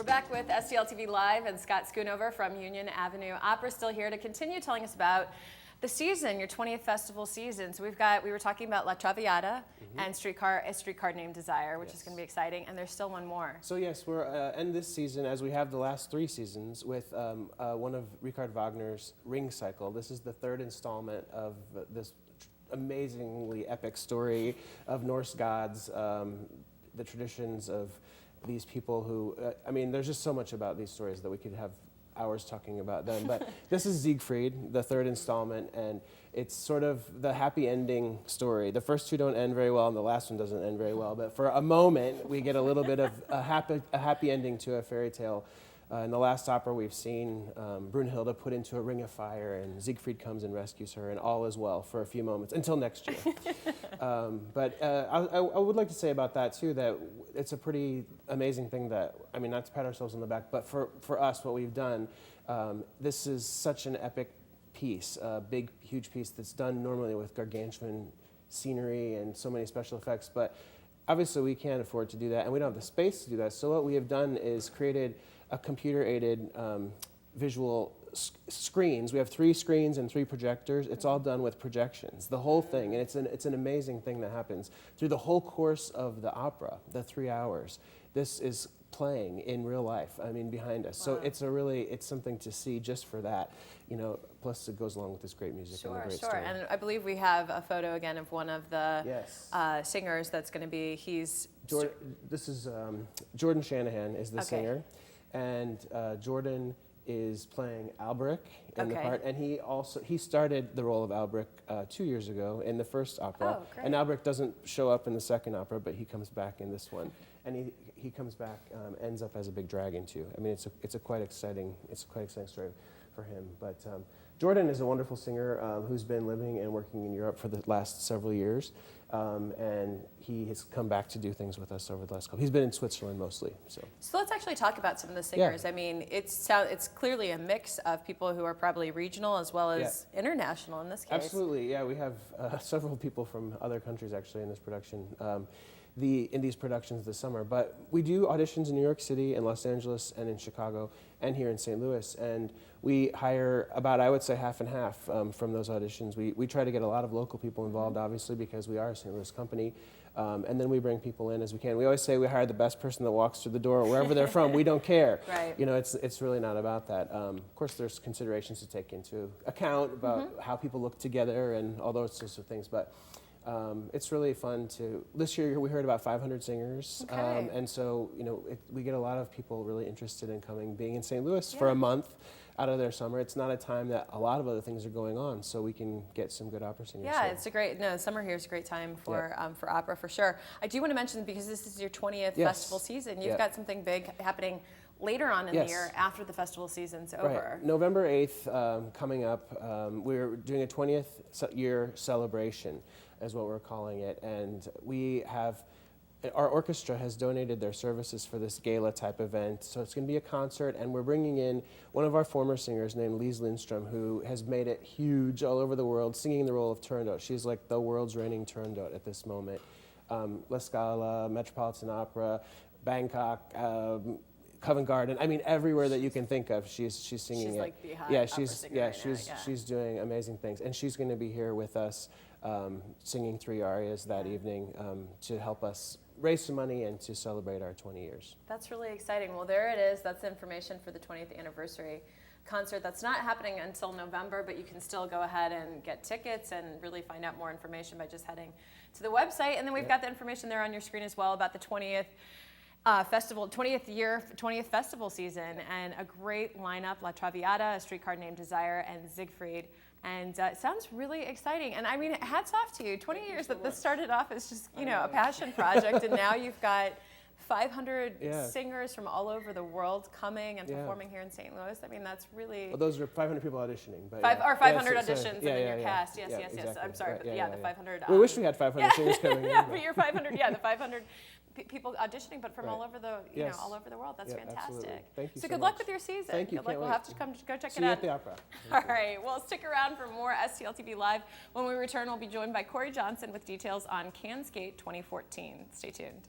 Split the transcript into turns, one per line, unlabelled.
back with STL TV Live and Scott Schoonover from Union Avenue Opera still here to continue telling us about the season, your 20th festival season. So we were talking about La Traviata and Streetcar, a Streetcar Named Desire, which is going to be exciting, and there's still one more.
So yes, we're end this season, as we have the last 3 seasons, with one of Richard Wagner's Ring Cycle. This is the 3rd installment of this amazingly epic story of Norse gods, the traditions of these people who, I mean, there's just so much about these stories that we could have hours talking about them. But this is Siegfried, the 3rd installment, and it's sort of the happy ending story. The first 2 don't end very well, and the last one doesn't end very well. But for a moment, we get a little bit of a happy ending to a fairy tale. In the last opera, we've seen Brunhilde put into a ring of fire, and Siegfried comes and rescues her, and all is well for a few moments, until next year. But I would like to say about that, too, that it's a pretty amazing thing that, I mean, not to pat ourselves on the back, but for us, what we've done, this is such an epic piece, a big, huge piece that's done normally with gargantuan scenery and so many special effects, but obviously we can't afford to do that, and we don't have the space to do that. So what we have done is created a computer-aided visual screens. We have 3 screens and 3 projectors. It's all done with projections, the whole thing, and it's an amazing thing that happens through the whole course of the opera, the 3 hours. This is playing in real life, I mean, behind us. Wow. So it's something to see just for that, you know, plus it goes along with this great music and the great story.
And I believe we have a photo again of one of the singers that's going to be,
this is Jordan Shanahan is the singer, and Jordan is playing Albrecht in the part, and he started the role of Albrecht 2 years ago in the first opera, and Albrecht doesn't show up in the second opera, but he comes back in this one, and he comes back, ends up as a big dragon too. I mean, it's a quite exciting story for him. But Jordan is a wonderful singer who's been living and working in Europe for the last several years, and he has come back to do things with us over the last couple. He's been in Switzerland mostly. So
let's actually talk about some of the singers. Yeah. I mean, it's clearly a mix of people who are probably regional as well as international in this case.
Absolutely, yeah. We have several people from other countries actually in this production. In these productions this summer, but we do auditions in New York City and Los Angeles and in Chicago and here in St. Louis, and we hire about, I would say, half and half from those auditions. We try to get a lot of local people involved, obviously, because we are a St. Louis company, and then we bring people in as we can. We always say we hire the best person that walks through the door, wherever they're from. We don't care.
Right.
You know, it's really not about that. Of course, there's considerations to take into account about how people look together and all those sorts of things, but it's really fun to, this year we heard about 500 singers, and so, you know, we get a lot of people really interested in coming, being in St. Louis for a month out of their summer. It's not a time that a lot of other things are going on, so we can get some good opera singers.
Yeah, it's a great, summer here is a great time for opera for sure. I do want to mention, because this is your 20th festival season, you've got something big happening later on in the year after the festival season's over.
Right. November 8th coming up, we're doing a 20th year celebration is what we're calling it, and our orchestra has donated their services for this gala type event, so it's going to be a concert, and we're bringing in one of our former singers named Lise Lindström, who has made it huge all over the world, singing the role of Turandot. She's like the world's reigning Turandot at this moment. La Scala, Metropolitan Opera, Bangkok, Covent Garden. I mean, everywhere that you can think of, she's singing it.
She's like the hot opera singer right now.
She's doing amazing things, and she's going to be here with us, singing 3 arias that evening to help us raise some money and to celebrate our 20 years.
That's really exciting. Well, there it is. That's information for the 20th anniversary concert. That's not happening until November, but you can still go ahead and get tickets and really find out more information by just heading to the website. And then we've got the information there on your screen as well about the 20th festival, 20th festival season, and a great lineup: La Traviata, A Streetcar Named Desire, and Siegfried. And it sounds really exciting. And I mean, hats off to you. 20 years that this started off as just, you know, a passion project, and now you've got 500 singers from all over the world coming and performing here in St. Louis. I mean, that's really...
Well, those are 500 people auditioning. But
500 auditions in your cast. Yes,
exactly.
I'm sorry, but the 500...
we wish we had 500 singers coming in.
But you're 500, the 500 people auditioning, but from all over the, all over the world. That's fantastic.
Absolutely. Thank you
so
so
good
much.
luck with your season.
Thank you.
Good luck. We'll have to go check
See
it
you
out.
at the opera.
All right. Well, stick around for more STL TV Live. When we return, we'll be joined by Corey Johnson with details on Cannes Gate 2014. Stay tuned.